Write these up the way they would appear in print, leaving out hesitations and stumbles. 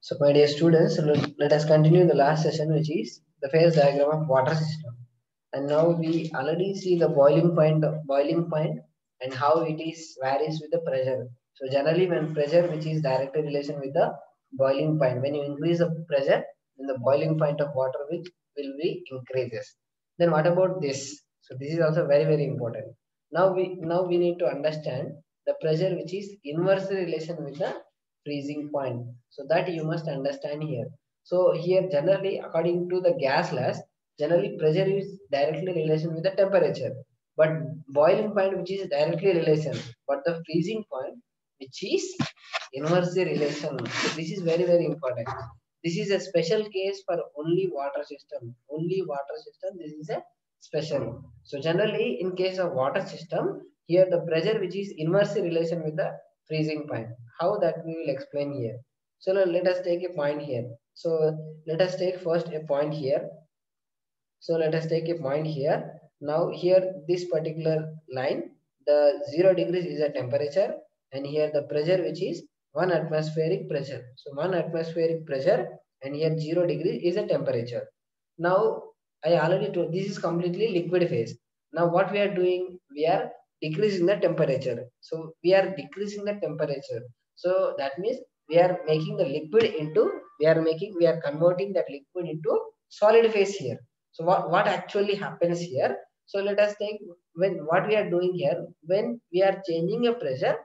So, my dear students, let us continue the last session, which is the phase diagram of water system. And now we already see the boiling point, and how it is varies with the pressure. So, generally, when pressure, which is directly relation with the boiling point, when you increase the pressure, then the boiling point of water which will be increases. Then, what about this? So, this is also very important. Now we need to understand the pressure which is inversely relation with the freezing point. So that you must understand here. So here generally according to the gas laws, generally pressure is directly relation with the temperature. But boiling point which is directly relation, but the freezing point which is inversely relation. So this is very important. This is a special case for only water system. Only water system. This is a special. So generally in case of water system, here the pressure which is inversely relation with the freezing point. How that we will explain here. So now let us take a point here. So let us take first a point here. So let us take a point here. Now here this particular line, the 0 degrees is a temperature, and here the pressure which is 1 atmospheric pressure. So 1 atmospheric pressure, and here 0 degree is a temperature. Now I already told this is completely liquid phase. Now what we are doing, we are decreasing the temperature. So we are decreasing the temperature. So that means we are making the liquid into, we are converting that liquid into solid phase here. So what actually happens here? So let us take, when what we are doing here, when we are changing a pressure,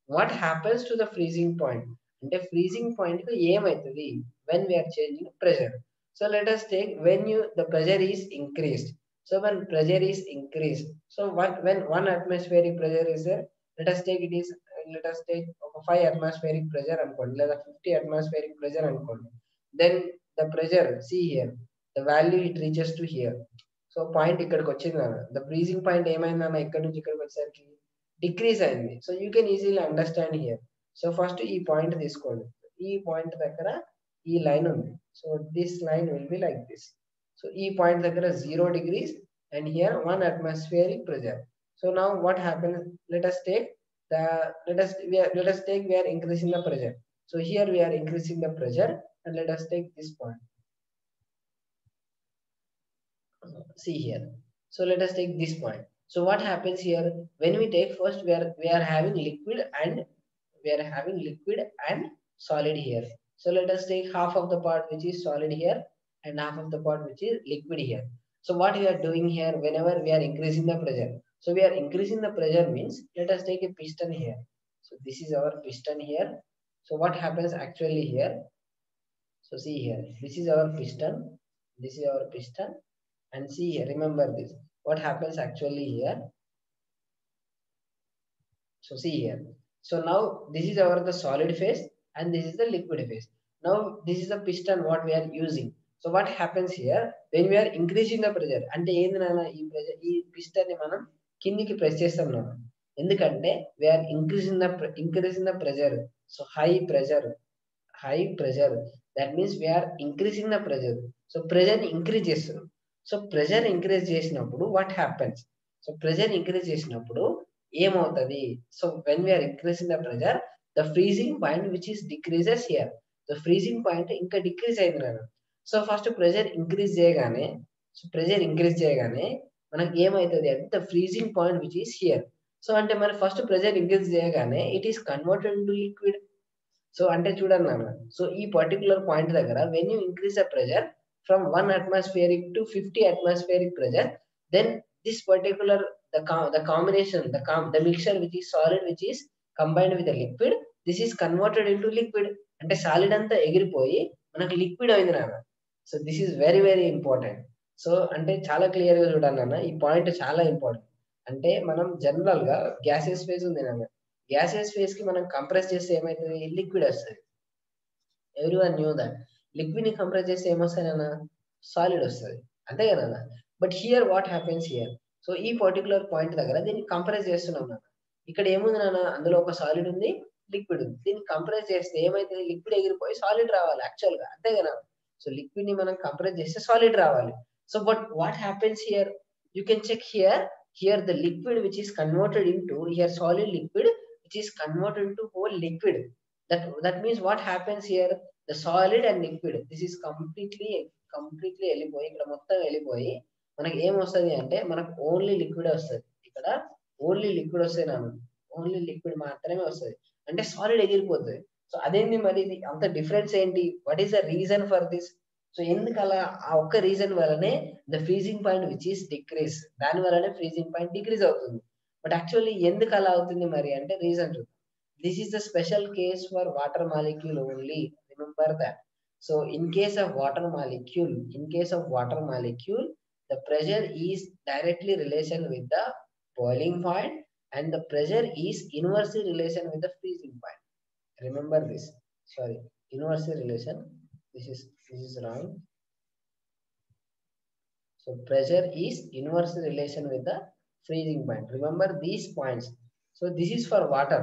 what happens to the freezing point? And the freezing point ఏమవుతుంది when we are changing pressure. So let us take, when the pressure is increased. So when pressure is increased, so when 1 atmospheric pressure is there, let us take 5 atmospheric pressure అనుకోండి, లేదా 50 atmospheric pressure అనుకోండి. Then the pressure, see here, the value it reaches to here. So point ఇక్కడికి వచ్చింది అన్న, the freezing point ఏమైందన్న ఇక్కడ నుంచి ఇక్కడికి వచ్చేసరికి డిక్రీజ్ అయింది. So you can easily understand here. So first ఈ పాయింట్ తీసుకోండి, ఈ పాయింట్ దగ్గర ఈ లైన్ ఉంది. So this line will be like this. So ఈ పాయింట్ దగ్గర 0 degrees and here 1 atmospheric pressure. So now what happens, let us take we are increasing the pressure. So here we are increasing the pressure, and let us take this point. See here. So let us take this point. So what happens here, when we take first, we are having liquid and solid here. So let us take half of the part which is solid here and half of the part which is liquid here. So what we are doing here, whenever we are increasing the pressure, so we are increasing the pressure means, let us take a piston here. So this is our piston here. So what happens actually here, so see here, this is our piston, this is our piston. And see here, remember this, what happens actually here. So see here, so now this is our the solid phase and this is the liquid phase. Now this is the piston what we are using. So what happens here, when we are increasing the pressure, అంటే ఏంది నాన్న, ఈ pressure, ఈ piston ని మనం కిందికి press చేస్తాం నాన్న, ఎందుకంటే we are increasing the pressure. So high pressure, that means we are increasing the pressure. So pressure increase చేస్తున్నాం. సో ప్రెషర్ ఇంక్రీజ్ చేసినప్పుడు what happens, so pressure increase చేసినప్పుడు ఏమవుతుంది, so when we are increasing the pressure, the freezing point which is decreases here. The freezing point ఇంకా decrease అయింది నేను. So first pressure increase చేయగానే మనకి ఏమవుతుంది అంటే the freezing point which is here. So అంటే మరి ఫస్ట్ ప్రెషర్ ఇంక్రీజ్ చేయగానే it is converted to liquid. So అంటే చూడండి నాన్న, సో ఈ పర్టికులర్ పాయింట్ దగ్గర when you increase the pressure from 1 atmospheric to 50 atmospheric pressure, then this particular the combination, the mixture which is solid, which is combined with the liquid, this is converted into liquid. అంటే solid అంతా ఎగిరిపోయి మనకు liquid అయింది నాన్న. So this is very important. So అంటే చాలా clear గా చూడండి నాన్న, ఈ పాయింట్ చాలా ఇంపార్టెంట్. అంటే మనం జనరల్ గా గ్యాసెస్ ఫేజ్ ఉంది నాన్న, గ్యాసెస్ ఫేజ్ కి మనం కంప్రెస్ చేస్తే ఏమవుతుంది, లిక్విడ్ వస్తుంది. Everyone knew that. లిక్విడ్ ని కంప్రెస్ చేస్తే ఏమొస్తాయన్నా, సాలిడ్ వస్తుంది, అంతే కదా. But here what happens here, so ఈ పర్టికులర్ పాయింట్ దగ్గర దీన్ని కంప్రెస్ చేస్తున్నాం నాన్న. ఇక్కడ ఏముంది నాన్న, అందులో ఒక సాలిడ్ ఉంది, లిక్విడ్ ఉంది. దీన్ని కంప్రెస్ చేస్తే ఏమైతుంది, లిక్విడ్ ఎగిరిపోయి సాలిడ్ రావాలి యాక్చువల్ గా, అంతే కదా. సో లిక్విడ్ ని మనం కంప్రెస్ చేస్తే సాలిడ్ రావాలి. So but what happens here, you can check here the liquid which is converted into, here solid liquid which is converted into whole liquid. That means what happens here, the solid and liquid this is completely వెళ్ళిపోయి ఇక్కడ మొత్తం వెళ్ళిపోయి మనకి ఏం వస్తుంది అంటే మనకు only liquid వస్తుంది. ఇక్కడ ఓన్లీ లిక్విడ్ వస్తే ఓన్లీ లిక్విడ్ మాత్రమే వస్తుంది, అంటే సాలిడ్ ఎగిరిపోతుంది. సో అదేంటి మరి ఇది అంత డిఫరెన్స్ ఏంటి? What is the reason for this? So ఎందుకు అలా? ఆ ఒక్క రీజన్ వల్లనే the freezing point which is decrease, దాని వల్లనే ఫ్రీజింగ్ పాయింట్ డిక్రీజ్ అవుతుంది. బట్ యాక్చువల్లీ ఎందుకు అలా అవుతుంది మరి అంటే రీజన్ చూద్దాం. This is the special case for water molecule only, remember that. So in case of water molecule, the pressure is directly relation with the boiling point and the pressure is inversely relation with the freezing point. Remember this. Sorry, inversely relation. This is wrong. So pressure is inversely relation with the freezing point. Remember these points. So this is for water.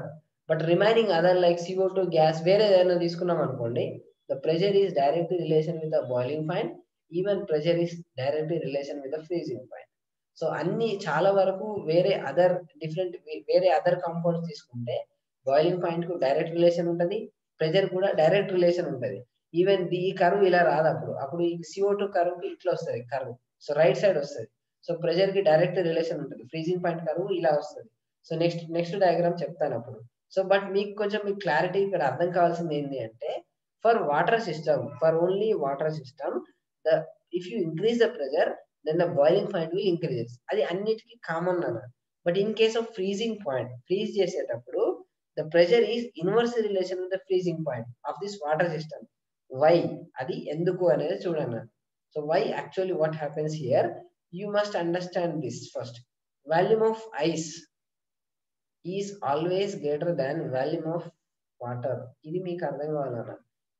But remaining other like CO2 gas, where ఏదైనా తీసుకున్నాం అనుకోండి, the pressure is directly relation with the boiling point, even pressure is directly relation with the freezing point. So అన్ని చాలా వరకు వేరే other compounds తీసుకుంటే boiling point కు direct relation ఉంటుంది, ప్రెజర్ కూడా డైరెక్ట్ రిలేషన్ ఉంటుంది. ఈవెన్ ఈ కర్వ్ ఇలా రాదు, అప్పుడు ఈ CO2 కర్వ్ కి ఇట్లా వస్తుంది కర్వ్. సో రైట్ సైడ్ వస్తుంది. సో ప్రెజర్ కి డైరెక్ట్ రిలేషన్ ఉంటుంది, ఫ్రీజింగ్ పాయింట్ కర్వ్ ఇలా వస్తుంది. సో నెక్స్ట్ డయాగ్రామ్ చెప్తాను అప్పుడు. సో బట్ మీకు కొంచెం క్లారిటీ ఇక్కడ అర్థం కావాల్సింది ఏంటి అంటే, for water system, for only water system, if you increase the pressure then the boiling point will increase. అది అన్నిటికీ కామన్ అన్న. But in case of freezing point, freeze చేసేటప్పుడు the pressure is inversely relation with the freezing point of this water system. Why? అది ఎందుకు అనేది చూడండి. So why actually what happens here? You must understand this first. Volume of ice is always greater than volume of water. ఇది మీకు అర్థం కావాలన్న.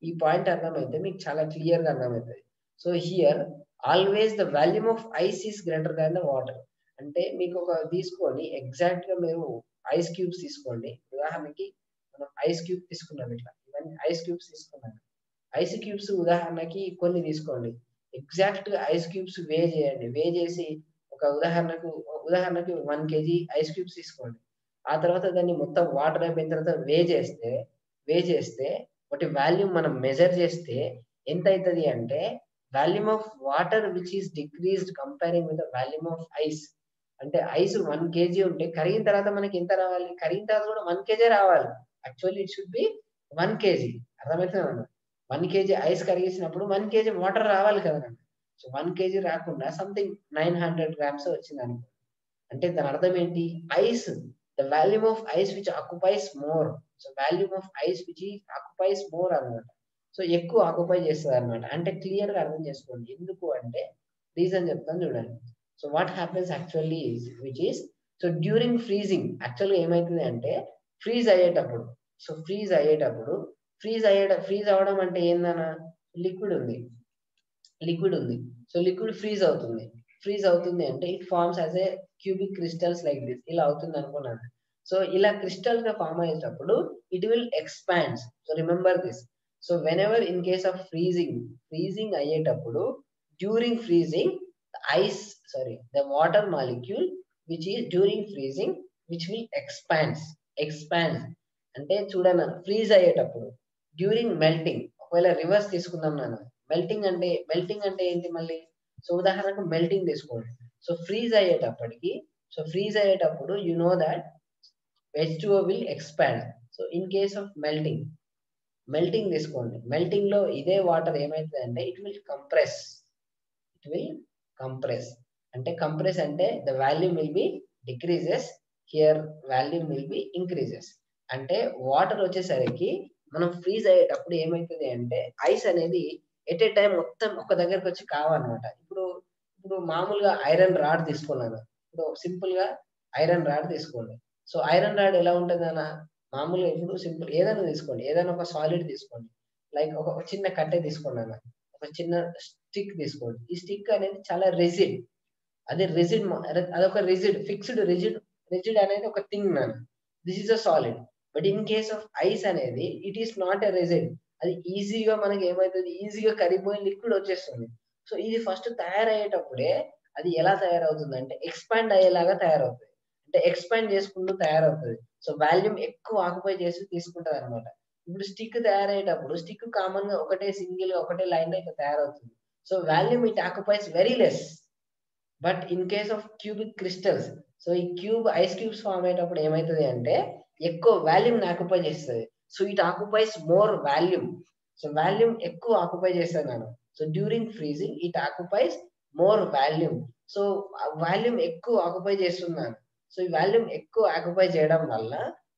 ఈ point అర్థమైతే మీకు చాలా క్లియర్ గా అర్థమవుతుంది. So here always the volume of ice is greater than the water. అంటే మీకు ఒక తీసుకొని ఎగ్జాక్ట్ గా మీరు ఐస్ క్యూబ్స్ తీసుకోండి. ఉదాహరణకి మనం ఐస్ క్యూబ్ తీసుకున్నాం, ఇట్లా ఇవన్నీ ఐస్ క్యూబ్స్ తీసుకున్నాం. ఐస్ క్యూబ్స్ ఉదాహరణకి కొన్ని తీసుకోండి, ఎగ్జాక్ట్ గా ఐస్ క్యూబ్స్ వే చేయండి. వే చేసి ఒక ఉదాహరణకి 1 kg ఐస్ క్యూబ్స్ తీసుకోండి. ఆ తర్వాత దాన్ని మొత్తం వాటర్ అయిపోయిన తర్వాత వే చేస్తే వాటి వాల్యూమ్ మనం మెజర్ చేస్తే ఎంత అవుతుంది అంటే, volume of water which is decreased comparing with the volume of ice. అంటే ఐస్ 1 kg ఉంటే కరిగిన తర్వాత మనకి ఎంత రావాలి? కరిగిన తర్వాత కూడా 1 kg రావాలి. Actually it should be 1 kg. అర్థమవుతుందన్న. 1 kg ఐస్ కరిగించినప్పుడు 1 kg వాటర్ రావాలి కదా. సో 1 kg రాకుండా సంథింగ్ 900 grams వచ్చింది అనుకో, అంటే దాని అర్థం ఏంటి? Ice, the volume of ice which occupies more. So volume of ice which occupies more అన్నమాట. సో ఎక్కువ ఆక్యుపై చేస్తుంది అనమాట. అంటే క్లియర్ గా అర్థం చేసుకోండి. ఎందుకు అంటే రీజన్ చెప్తాను చూడండి. So what happens actually which is, so during freezing యాక్చువల్గా ఏమైతుంది అంటే, ఫ్రీజ్ అయ్యేటప్పుడు ఫ్రీజ్ అవ్వడం అంటే ఏందన్నా, లిక్విడ్ ఉంది. సో లిక్విడ్ ఫ్రీజ్ అవుతుంది అంటే it forms as a cubic crystals like this. ఇలా అవుతుంది అనుకున్నాను. సో ఇలా క్రిస్టల్ గా ఫార్మ్ అయ్యేటప్పుడు it will expands. So remember this. So whenever in case of freezing అయ్యేటప్పుడు, during freezing the water molecule which is during freezing which will expands అంటే చూడన్న, freeze అయ్యేటప్పుడు during melting. ఒకవేళ రివర్స్ తీసుకుందాం నాన్న, melting అంటే ఏంటి మళ్ళీ? సో ఉదాహరణకు మెల్టింగ్ తీసుకోండి. సో ఫ్రీజ్ అయ్యేటప్పుడు you know that H2O will expand. So in case of melting తీసుకోండి. మెల్టింగ్ లో ఇదే వాటర్ ఏమైతుంది అంటే ఇట్ విల్ కంప్రెస్. అంటే కంప్రెస్ అంటే the volume will be decreases, here volume will be increases. అంటే వాటర్ వచ్చేసరికి మనం ఫ్రీజ్ అయ్యేటప్పుడు ఏమైతుంది అంటే, ఐస్ అనేది ఎట్ ఏ టైం మొత్తం ఒక దగ్గరకు వచ్చి కావాలన్నమాట. ఇప్పుడు మామూలుగా ఐరన్ రాడ్ తీసుకున్నాను. ఇప్పుడు సింపుల్ గా ఐరన్ రాడ్ తీసుకోండి. సో ఐరన్ రాడ్ ఎలా ఉంటుంది అన్న, మామూలుగా ఇప్పుడు సింపుల్ ఏదైనా తీసుకోండి, ఏదైనా ఒక సాలిడ్ తీసుకోండి. లైక్ ఒక చిన్న కట్టె తీసుకోండి అన్న, ఒక చిన్న స్టిక్ తీసుకోండి. ఈ స్టిక్ అనేది చాలా రిజిడ్. అదొక రిజిడ్ అనేది ఒక థింగ్ నాన్న. This is a solid. But in case of ice అనేది it is not a rigid. అది ఈజీగా మనకి ఏమవుతుంది, ఈజీగా కరిగిపోయి లిక్విడ్ వచ్చేస్తుంది. సో ఇది ఫస్ట్ తయారయ్యేటప్పుడే అది ఎలా తయారవుతుంది అంటే ఎక్స్పాండ్ అయ్యేలాగా తయారవుతుంది. అంటే ఎక్స్పాండ్ చేసుకుంటూ తయారవుతుంది. సో వాల్యూమ్ ఎక్కువ ఆక్యుపై చేసి తీసుకుంటది అనమాట. ఇప్పుడు స్టిక్ తయారయ్యేటప్పుడు స్టిక్ కామన్ గా ఒకటే సింగిల్ గా ఒకటే లైన్ లో ఇట్లా తయారవుతుంది. So volume it occupies very less. But in case of cubic crystals, so ఈ ఐస్ క్యూబ్స్ ఫామ్ అయ్యేటప్పుడు ఏమవుతుంది అంటే ఎక్కువ వాల్యూమ్ ఆక్యుపై చేస్తుంది. So it occupies more volume. So volume ఎక్కువ ఆక్యుపై చేస్తున్నాను. So during freezing it occupies more volume. So volume ఎక్కువ occupy చేస్తున్నాను. సో ఈ వాల్యూమ్ ఎక్కువ ఆక్యుపై చేయడం వల్ల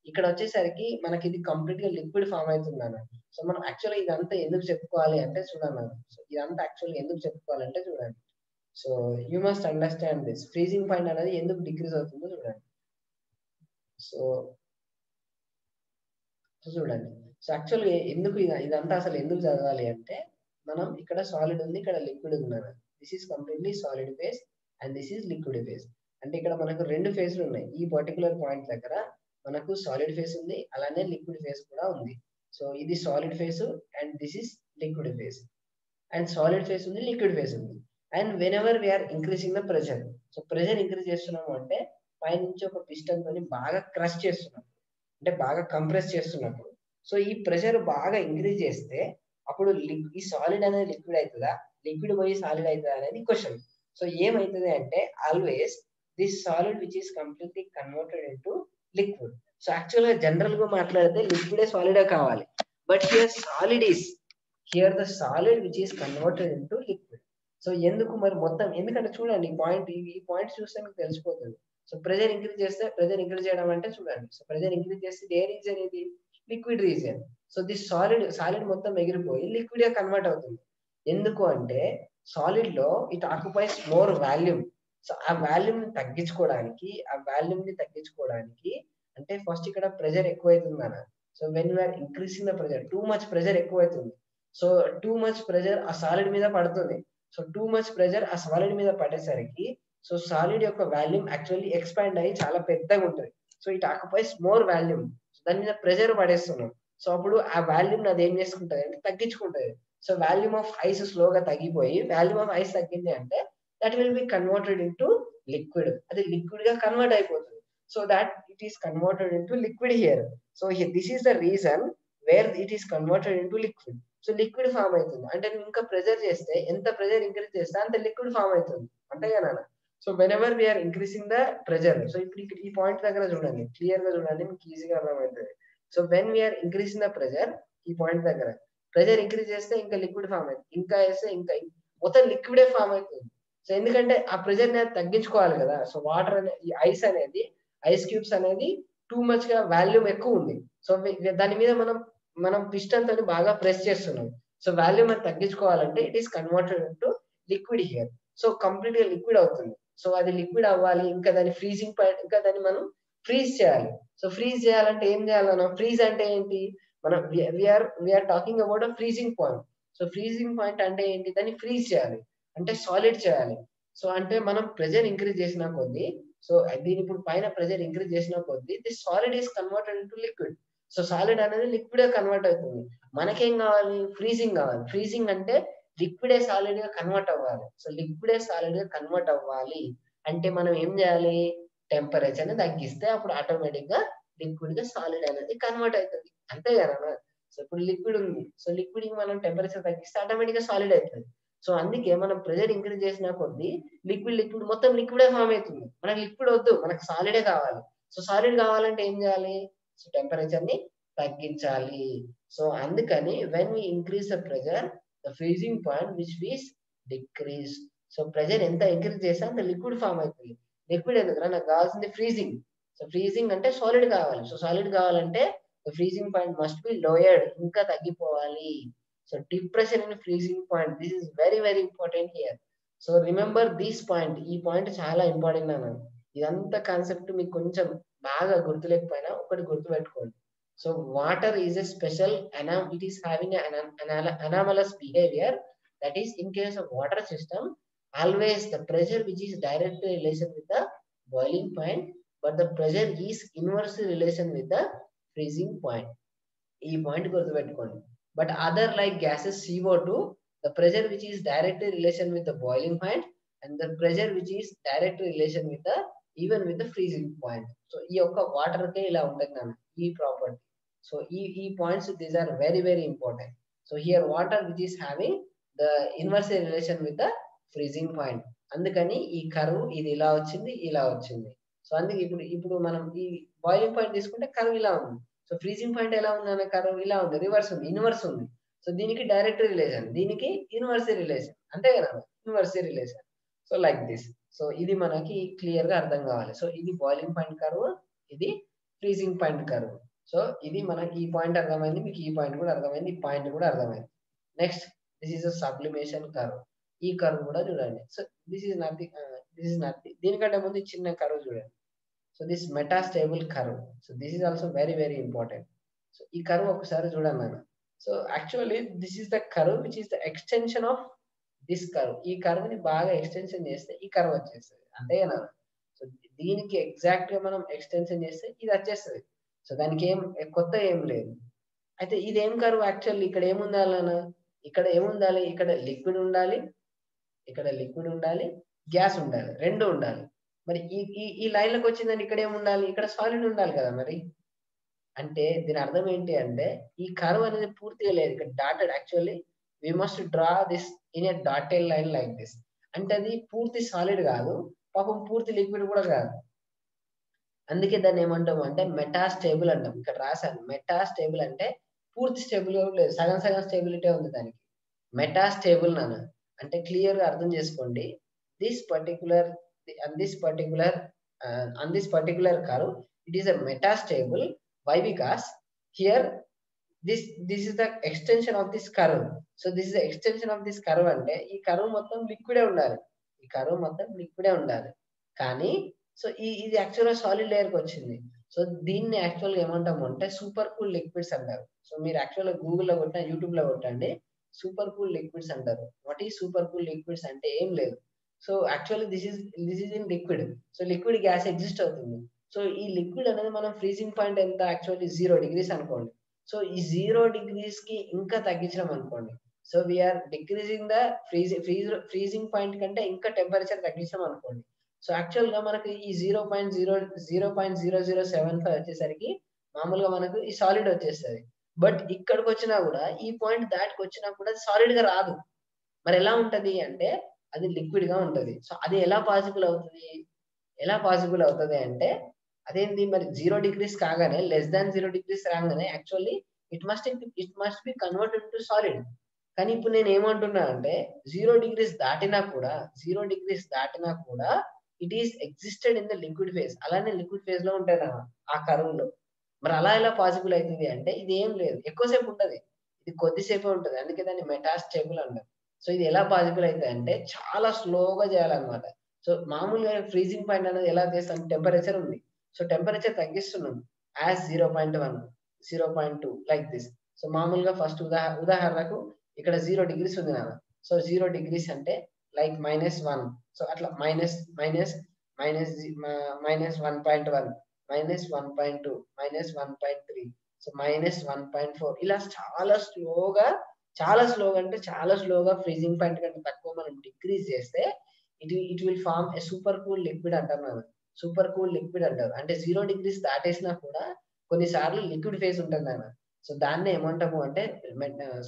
ఇక్కడ వచ్చేసరికి మనకి ఇది కంప్లీట్ గా లిక్విడ్ ఫామ్ అవుతుందన్న. సో మనం యాక్చువల్గా ఇదంతా ఎందుకు చెప్పుకోవాలి అంటే చూడండి. సో ఇదంతా యాక్చువల్గా ఎందుకు చెప్పుకోవాలంటే చూడండి. So you must understand this. Freezing point అనేది ఎందుకు డిక్రీజ్ అవుతుందో చూడండి. సో చూడండి. సో యాక్చువల్గా ఎందుకు ఇదంతా అసలు ఎందుకు చదవాలి అంటే మనం ఇక్కడ సాలిడ్ ఉంది, ఇక్కడ లిక్విడ్ ఉన్నది. This is completely solid phase and this is liquid phase. అంటే ఇక్కడ మనకు రెండు ఫేజ్లు ఉన్నాయి. ఈ పర్టికులర్ పాయింట్ దగ్గర మనకు సాలిడ్ ఫేజ్ ఉంది, అలానే లిక్విడ్ ఫేజ్ కూడా ఉంది. సో ఇది solid phase and this is liquid phase. And solid phase ఉంది, లిక్విడ్ ఫేజ్ ఉంది. And whenever we're increasing the pressure, so pressure increase చేస్తున్నాము అంటే పైనుంచి ఒక పిస్టన్ తోని బాగా క్రష్ చేస్తున్నాం, అంటే బాగా కంప్రెస్ చేస్తున్నప్పుడు. సో ఈ ప్రెషర్ బాగా ఇంక్రీజ్ చేస్తే అప్పుడు ఈ సాలిడ్ అనేది లిక్విడ్ అవుతుందా, లిక్విడ్ పోయి సాలిడ్ అవుతుందా అనేది క్వశ్చన్. సో ఏమవుతుంది అంటే always this solid which is completely converted into liquid. So actual గా జనరల్ గా మాట్లాడితే లిక్విడే సాలిడే కావాలి. But here solid is here the solid which is converted into liquid. So ఎందుకు మరి మొత్తం, ఎందుకంటే చూడండి ఈ పాయింట్ చూస్తే మీకు తెలిసిపోతుంది. సో ప్రెషర్ ఇంక్రీజ్ చేస్తే, ప్రెషర్ ఇంక్రీజ్ చేయడం అంటే చూడండి, సో ప్రెషర్ ఇంక్రీజ్ చేస్తే ఏ రీజన్ ఇది, liquid reason. So this solid మొత్తం ఎగిరిపోయి లిక్విడ్ గా కన్వర్ట్ అవుతుంది. ఎందుకు అంటే సాలిడ్ లో it occupies more volume. So ఆ వాల్యూమ్ ని తగ్గించుకోవడానికి అంటే ఫస్ట్ ఇక్కడ ప్రెషర్ ఎక్కువైతుంది అన్న. So when you're increasing the pressure, too much pressure ఎక్కువైతుంది. సో టూ మచ్ ప్రెషర్ ఆ సాలిడ్ మీద పడుతుంది. సో టూ మచ్ ప్రెషర్ ఆ సాలిడ్ మీద పడేసరికి సో సాలిడ్ యొక్క వాల్యూమ్ యాక్చువల్లీ ఎక్స్పాండ్ అయ్యి చాలా పెద్దగా ఉంటుంది. So it occupies more volume. దాని మీద ప్రెషర్ పడేస్తున్నాం. సో అప్పుడు ఆ వాల్యూమ్ అది ఏం చేసుకుంటది అంటే తగ్గించుకుంటది. సో వాల్యూమ్ ఆఫ్ ఐస్ స్లోగా తగ్గిపోయి, వాల్యూమ్ ఆఫ్ ఐస్ తగ్గింది అంటే that will be converted into liquid. అది లిక్విడ్ గా కన్వర్ట్ అయిపోతుంది. So that it is converted into liquid here. So this is the reason where it is converted into liquid. So liquid form అవుతుంది. అంటే ఇంకా pressure చేస్తే, ఎంత pressure increase చేస్తే అంత లిక్విడ్ ఫామ్ అవుతుంది, అంతేగానా. So whenever we're increasing the pressure, so ఇప్పుడు ఈ పాయింట్ దగ్గర చూడండి, క్లియర్ గా చూడండి, మీకు ఈజీగా అర్థమవుతుంది. So when we are increasing the pressure, ఈ పాయింట్ దగ్గర ప్రెషర్ ఇంక్రీజ్ చేస్తే ఇంకా లిక్విడ్ ఫామ్ అవుతుంది, ఇంకా వేస్తే ఇంకా మొత్తం లిక్విడే ఫామ్ అవుతుంది. సో ఎందుకంటే ఆ ప్రెషర్ ని తగ్గించుకోవాలి కదా. సో వాటర్ ఈ ఐస్ క్యూబ్స్ అనేది టూ మచ్ గా వాల్యూమ్ ఎక్కువ ఉంది. సో దాని మీద మనం పిస్టన్ తోని బాగా ప్రెస్ చేస్తున్నాం. సో వాల్యూమ్ అని తగ్గించుకోవాలంటే it is converted into liquid here. So complete గా లిక్విడ్ అవుతుంది. సో అది లిక్విడ్ అవ్వాలి, ఇంకా దాని ఫ్రీజింగ్ పాయింట్, ఇంకా దాన్ని మనం ఫ్రీజ్ చేయాలి. సో ఫ్రీజ్ చేయాలంటే ఏం చేయాలన్నా, ఫ్రీజ్ అంటే ఏంటి, మనం we're talking about a freezing point. So freezing point అంటే ఏంటి, దాన్ని ఫ్రీజ్ చేయాలి అంటే సాలిడ్ చేయాలి. సో అంటే మనం ప్రెషర్ ఇంక్రీజ్ చేసిన కొద్దీ, సో దీని ఇప్పుడు పైన ప్రెషర్ ఇంక్రీజ్ చేసిన కొద్దీ this solid is converted into liquid. So solid అనేది లిక్విడ్ గా కన్వర్ట్ అవుతుంది. మనకేం కావాలి, ఫ్రీజింగ్ కావాలి. ఫ్రీజింగ్ అంటే లిక్విడే సాలిడ్ గా కన్వర్ట్ అవ్వాలి. సో లిక్విడే సాలిడ్ గా కన్వర్ట్ అవ్వాలి అంటే మనం ఏం చేయాలి, టెంపరేచర్ ని తగ్గిస్తే అప్పుడు ఆటోమేటిక్ గా లిక్విడ్ గా సాలిడ్ అనేది కన్వర్ట్ అవుతుంది, అంతే కదా. సో ఇప్పుడు లిక్విడ్ ఉంది, సో లిక్విడ్ కి మనం టెంపరేచర్ తగ్గిస్తే ఆటోమేటిక్ గా సాలిడ్ అవుతుంది. సో అందుకే మనం ప్రెషర్ ఇంక్రీజ్ చేసిన కొద్దీ లిక్విడ్ మొత్తం లిక్విడే ఫామ్ అవుతుంది. మనకు లిక్విడ్ వద్దు, మనకు సాలిడే కావాలి. సో సాలిడ్ కావాలంటే ఏం చేయాలి, సో టెంపరేచర్ ని తగ్గించాలి. సో అందుకని when we increase the pressure, the freezing point which is decrease. So pressure ఎంత ఇంక్రీజ్ చేస్తే అంత లిక్విడ్ ఫామ్ అవుతుంది. లిక్విడ్ ఎందుకు, నాకు కావాల్సింది ఫ్రీజింగ్. సో ఫ్రీజింగ్ అంటే సాలిడ్ కావాలి. సో సాలిడ్ కావాలంటే the freezing point must be lowered, ఇంకా తగ్గిపోవాలి. So depression in freezing point, this is very very important here. So remember this point, ఈ పాయింట్ చాలా ఇంపార్టెంట్ అన్నాను. ఇదంతా కాన్సెప్ట్ మీకు కొంచెం బాగా గుర్తులేకపోయినా ఒకటి గుర్తుపెట్టుకోండి. So water is a special it is having anomalous behavior. That is, in case of water system, always the pressure which is directly relation with the boiling point, but the pressure is inversely relation with the freezing point. ఈ point గుర్తుపెట్టుకోండి. But other like gases CO2, the pressure which is directly relation with the boiling point and the pressure which is direct relation with the even with the freezing point. So ఈ యొక్క water కే ఇలా ఉంటుంది అన్న ఈ property. So ఈ points these are very important. So here water which is having the inverse relation with the freezing point. అందుకని ఈ కర్వ్ ఇది ఇలా వచ్చింది, ఇలా వచ్చింది. సో అందుకే ఇప్పుడు మనం ఈ బాయిలింగ్ పాయింట్ తీసుకుంటే కర్వ్ ఇలా ఉంది. సో ఫ్రీజింగ్ పాయింట్ ఎలా ఉంది అనే కర్వ్ ఇలా ఉంది, రివర్స్ ఉంది, ఇన్వర్స్ ఉంది. సో దీనికి డైరెక్ట్ రిలేషన్, దీనికి ఇన్వర్స్ రిలేషన్, అంతే కదా, inverse relation. So like this. So ఇది మనకి క్లియర్ గా అర్థం కావాలి. సో ఇది బాయిలింగ్ పాయింట్ కర్వ్, ఇది ఫ్రీజింగ్ పాయింట్ కర్వ్. సో ఇది మనకి ఈ పాయింట్ అర్థమైంది, మీకు ఈ పాయింట్ కూడా అర్థమైంది, ఈ పాయింట్ కూడా అర్థమైంది. Next this is a sublimation curve. ఈ కర్వ్ కూడా చూడండి. So this is nothing. దీనికంటే ముందు చిన్న కర్వ్ చూడండి. So this metastable curve. So this is also very important. So ఈ కర్వ్ ఒకసారి చూడండి నేను. So actually this is the curve which is the extension of this curve. ఈ కర్వ్ ని బాగా ఎక్స్టెన్షన్ చేస్తే ఈ కర్వ్ వచ్చేస్తుంది, అంతేనా. సో దీనికి ఎగ్జాక్ట్ గా మనం ఎక్స్టెన్షన్ చేస్తే ఇది వచ్చేస్తుంది. సో దానికి కొత్త ఏం లేదు. అయితే ఇదేం కర్వ్ యాక్చువల్లీ, ఇక్కడ ఏముండాలన్నా, ఇక్కడ ఏముండాలి, ఇక్కడ లిక్విడ్ ఉండాలి, ఇక్కడ లిక్విడ్ ఉండాలి, గ్యాస్ ఉండాలి, రెండు ఉండాలి. మరి ఈ లైన్లకు వచ్చిందని ఇక్కడ ఏముండాలి, ఇక్కడ సాలిడ్ ఉండాలి కదా. మరి అంటే దీని అర్థం ఏంటి అంటే ఈ కర్వ్ అనేది పూర్తిగా లేదు, ఇక్కడ dotted. Actually we must draw this in a dotted line like this. అంటే అది పూర్తి సాలిడ్ కాదు, పాపం పూర్తి లిక్విడ్ కూడా కాదు. అందుకే దాన్ని ఏమంటాము అంటే మెటాస్టేబుల్ అంటాం. ఇక్కడ రాశాను మెటాస్టేబుల్ అంటే పూర్తి స్టేబుల్ లేదు, సగం స్టేబిలిటీ ఉంది దానికి. మెటాస్టేబుల్ నాన్న అంటే క్లియర్ గా అర్థం చేసుకోండి. This particular on this particular curve it is a metastable. Why? Because here this is the extension of this curve. So this is the extension of this curve అంటే ఈ curve మొత్తం లిక్విడే ఉండాలి, ఈ కర్వ్ మొత్తం లిక్విడే ఉండాలి. కానీ సో ఇది యాక్చువల్గా సాలిడ్ లేయర్కి వచ్చింది. సో దీన్ని యాక్చువల్గా ఏమంటాము అంటే సూపర్ కూల్ లిక్విడ్స్ అంటారు. సో మీరు యాక్చువల్గా గూగుల్లో కొట్టినా, యూట్యూబ్లో కొట్టండి, సూపర్ కూల్ లిక్విడ్స్ అంటారు. వాట్ ఈ సూపర్ కూల్ లిక్విడ్స్ అంటే ఏం లేదు. So actually this is in liquid. So liquid gas exist అవుతుంది. సో ఈ లిక్విడ్ అనేది మనం ఫ్రీజింగ్ పాయింట్ ఎంత, యాక్చువల్లీ 0 degrees అనుకోండి. సో ఈ 0 degrees కి ఇంకా తగ్గించడం అనుకోండి. So we're decreasing the freezing point కంటే ఇంకా టెంపరేచర్ తగ్గించడం అనుకోండి. సో యాక్చువల్ గా మనకి ఈ 0.0075 వచ్చేసరికి మామూలుగా మనకు ఈ సాలిడ్ వచ్చేస్తుంది. బట్ ఇక్కడికి వచ్చినా కూడా ఈ పాయింట్ దాటికి వచ్చినా కూడా సాలిడ్ గా రాదు. మరి ఎలా ఉంటది అంటే అది లిక్విడ్ గా ఉంటది. సో అది ఎలా పాసిబుల్ అవుతుంది అంటే అదేంటి, మరి 0 degrees కాగానే <0 degrees రాగానే actually it must be converted to solid. కానీ ఇప్పుడు నేను ఏమంటున్నా అంటే 0 degrees దాటినా కూడా it is existed in the liquid phase. అలానే లిక్విడ్ ఫేజ్ లో ఉంటాయి ఆ కర్వ్ లో. మరి అలా ఎలా పాసిబుల్ అవుతుంది అంటే ఇది ఏం లేదు, ఎక్కువసేపు ఉంటది, ఇది కొద్దిసేపే ఉంటది. అందుకే దాన్ని మెటాస్టేబుల్ అంటారు. సో ఇది ఎలా పాసిబుల్ అవుతుంది అంటే చాలా స్లోగా చేయాలన్నమాట. సో మామూలుగా ఫ్రీజింగ్ పాయింట్ అనేది ఎలా చేస్తాం, టెంపరేచర్ ఉంది, సో టెంపరేచర్ తగ్గిస్తున్నాం యాజ్ 0.1 0.2 లైక్ దిస్. సో మామూలుగా ఫస్ట్ ఉదాహరణకు ఇక్కడ 0 degrees ఉంది నాన్న. సో 0 degrees అంటే లైక్ -1. సో అట్లా మైనస్ 1.1 -1.2 -1.3 సో -1.4 ఇలా చాలా స్లోగా అంటే చాలా స్లోగా ఫ్రీజింగ్ పాయింట్ కంటే తక్కువ మనం డిక్రీజ్ చేస్తే it will form a super cool liquid అంటారు మనం. సూపర్ కూల్ లిక్విడ్ అంటారు. అంటే 0 degrees దాటేసినా కూడా కొన్నిసార్లు లిక్విడ్ ఫేజ్ ఉంటుంది అన్న. సో దాన్ని ఏమంటాము అంటే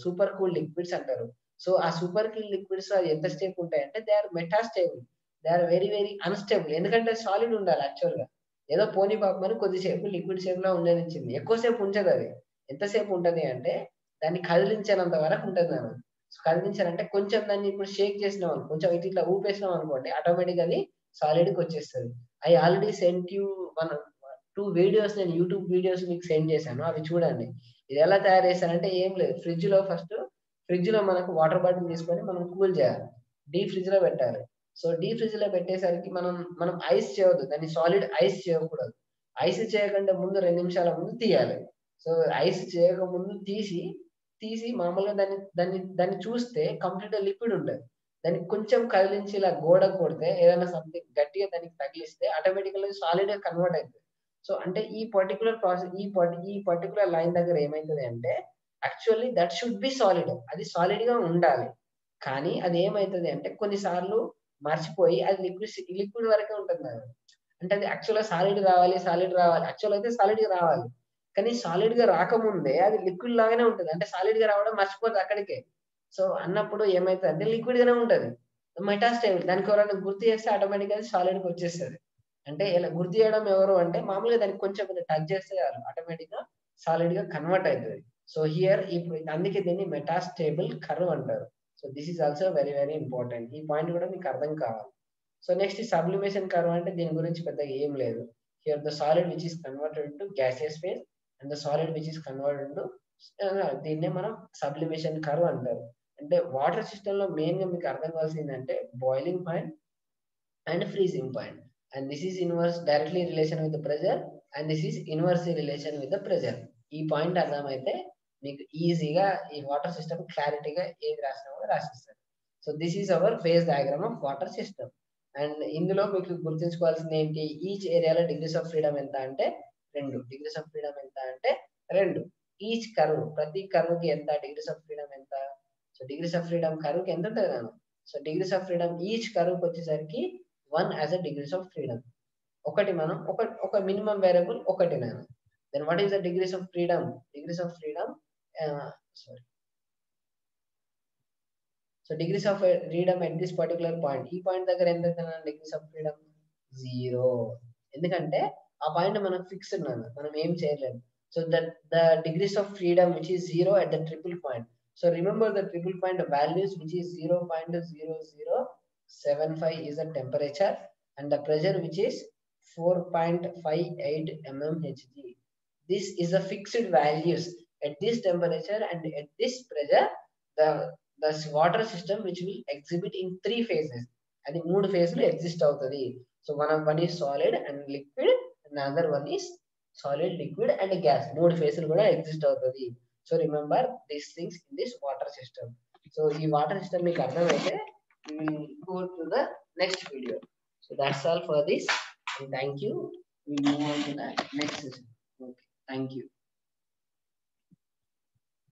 సూపర్ కూల్ లిక్విడ్స్ అంటారు. సో ఆ సూపర్ కూల్ లిక్విడ్స్ ఎంత స్టేప్ ఉంటాయి అంటే they are metastable, they are very unstable. ఎందుకంటే సాలిడ్ ఉండాలి యాక్చువల్ గా. ఏదో పోనీ పాపమని కొద్దిసేపు లిక్విడ్ షేప్ లో ఉండనిచ్చింది, ఎక్కువసేపు ఉంచదు అది. ఎంతసేపు ఉంటది అంటే దాన్ని కదిలించినంత వరకు ఉంటుంది మనం. కదిలించాలంటే కొంచెం దాన్ని ఇప్పుడు షేక్ చేసినాం, కొంచెం ఇట్లా ఊపేసినాం అనుకోండి, ఆటోమేటిక్ అది సాలిడ్ కి వచ్చేస్తుంది. I already sent you 2 videos, నేను యూట్యూబ్ వీడియోస్ మీకు సెండ్ చేశాను, అవి చూడండి. ఇది ఎలా తయారు చేశానంటే ఏం లేదు, ఫ్రిడ్జ్ లో మనకు వాటర్ బాటిల్ తీసుకొని మనం కూల్ చేయాలి, డీప్ ఫ్రిడ్జ్ లో పెట్టాలి. సో డీప్ ఫ్రిడ్జ్ లో పెట్టేసరికి మనం ఐస్ చేయవద్దు, దాన్ని సాలిడ్ ఐస్ చేయకూడదు. ఐస్ చేయకుండా ముందు 2 నిమిషాల ముందు తీయాలి. సో ఐస్ చేయక ముందు తీసి మామూలుగా దాన్ని చూస్తే కంప్లీట్ లిక్విడ్ ఉంటుంది. దాన్ని కొంచెం కదిలించి ఇలా గోడ కొడితే ఏదైనా సంథింగ్ గట్టిగా దానికి తగిలిస్తే ఆటోమేటికల్గా సాలిడ్ గా కన్వర్ట్ అవుతుంది. సో అంటే ఈ పర్టికులర్ ప్రాసెస్ ఈ పర్టికులర్ లైన్ దగ్గర ఏమైతుంది అంటే actually that should be solid, అది సాలిడ్ గా ఉండాలి. కానీ అది ఏమైతుంది అంటే కొన్నిసార్లు మర్చిపోయి అది లిక్విడ్ వరకే ఉంటుంది. అంటే అది యాక్చువల్గా సాలిడ్ రావాలి, యాక్చువల్ అయితే సాలిడ్ రావాలి, కానీ సాలిడ్ గా రాకముందే అది లిక్విడ్ లాగానే ఉంటుంది. అంటే సాలిడ్ గా రావడం మర్చిపోతుంది అక్కడికే. సో అన్నప్పుడు ఏమైతది అంటే లిక్విడ్ గానే ఉంటది. మెటాస్టేబుల్ దానికి ఎవరైనా గుర్తు చేస్తే ఆటోమేటిక్‌గా అది సాలిడ్‌కి వచ్చేస్తది. అంటే ఇలా గుర్తు చేయడం ఎవరు అంటే మామూలుగా దానికి కొంచెం టచ్ చేస్తే చాలు ఆటోమేటిక్‌గా సాలిడ్‌గా కన్వర్ట్ అయితది. సో హియర్ ఇప్పుడు అందుకే దీన్ని మెటాస్టేబుల్ కర్వ్ అంటారు. So this is also very very important. ఈ పాయింట్ కూడా మీకు అర్థం కావాలి. సో నెక్స్ట్ సబ్లిమేషన్ కర్వ్ అంటే దీని గురించి పెద్దగా ఏం లేదు. Here the solid which is converted to gaseous phase and the solid which is converted to దీన్నే మనం సబ్లిమేషన్ కర్వ్ అంటారు. అంటే వాటర్ సిస్టమ్ లో మెయిన్ గా మీకు అర్థం కావాల్సింది అంటే boiling point and freezing point, and this is inverse directly relation with the pressure and this is inversely relation with the pressure. ఈ పాయింట్ అర్థమైతే మీకు ఈజీగా ఈ వాటర్ సిస్టమ్ క్లారిటీగా ఏది రాసినా కూడా రాసిస్తారు. So this is our phase diagram of water system. And ఇందులో మీకు గుర్తుంచుకోవాల్సింది ఏంటి, ఈచ్ ఏరియాలో డిగ్రీస్ ఆఫ్ ఫ్రీడమ్ ఎంత అంటే 2 డిగ్రీస్ ఆఫ్ ఫ్రీడమ్ ఎంత అంటే 2. ఈచ్ కర్వ్ ప్రతి కర్వ్ కి ఎంత డిగ్రీస్ ఆఫ్ ఫ్రీడమ్ ఎంత. So degrees of freedom curve కి ఎంత ఉంటుంది కదా. So degrees of freedom each curve కి వచ్చేసరికి 1 as a degrees of freedom. ఒకటి మనం ఒక మినిమం వేరియబుల్ ఒకటి నేను. Then what is the degrees of freedom? Degrees of freedom sorry. So degrees of freedom at this particular point, ఈ point దగ్గర ఎంత డిగ్రీస్ ఆఫ్ ఫ్రీడమ్ 0. ఎందుకంటే ఆ పాయింట్ మనకు ఫిక్స్ ఉన్నాను, మనం ఏం చేయలేము. So the degrees of freedom which is 0 at the triple point. So remember the triple point values which is 0.0075 is the temperature and the pressure which is 4.58 mmHg. This is a fixed values at this temperature and at this pressure. The water system which will exhibit in 3 phases. అది 3 ఫేజ్లు exist అవుతుంది. So one is solid and liquid and another one is solid, liquid and gas. 3 ఫేజ్లు కూడా exist అవుతుంది. So remember these things in this water system. So ఈ water system మీకు అర్థమైతే we will go to the next video. So that's all for this and thank you. We move on to the next session. Okay, thank you.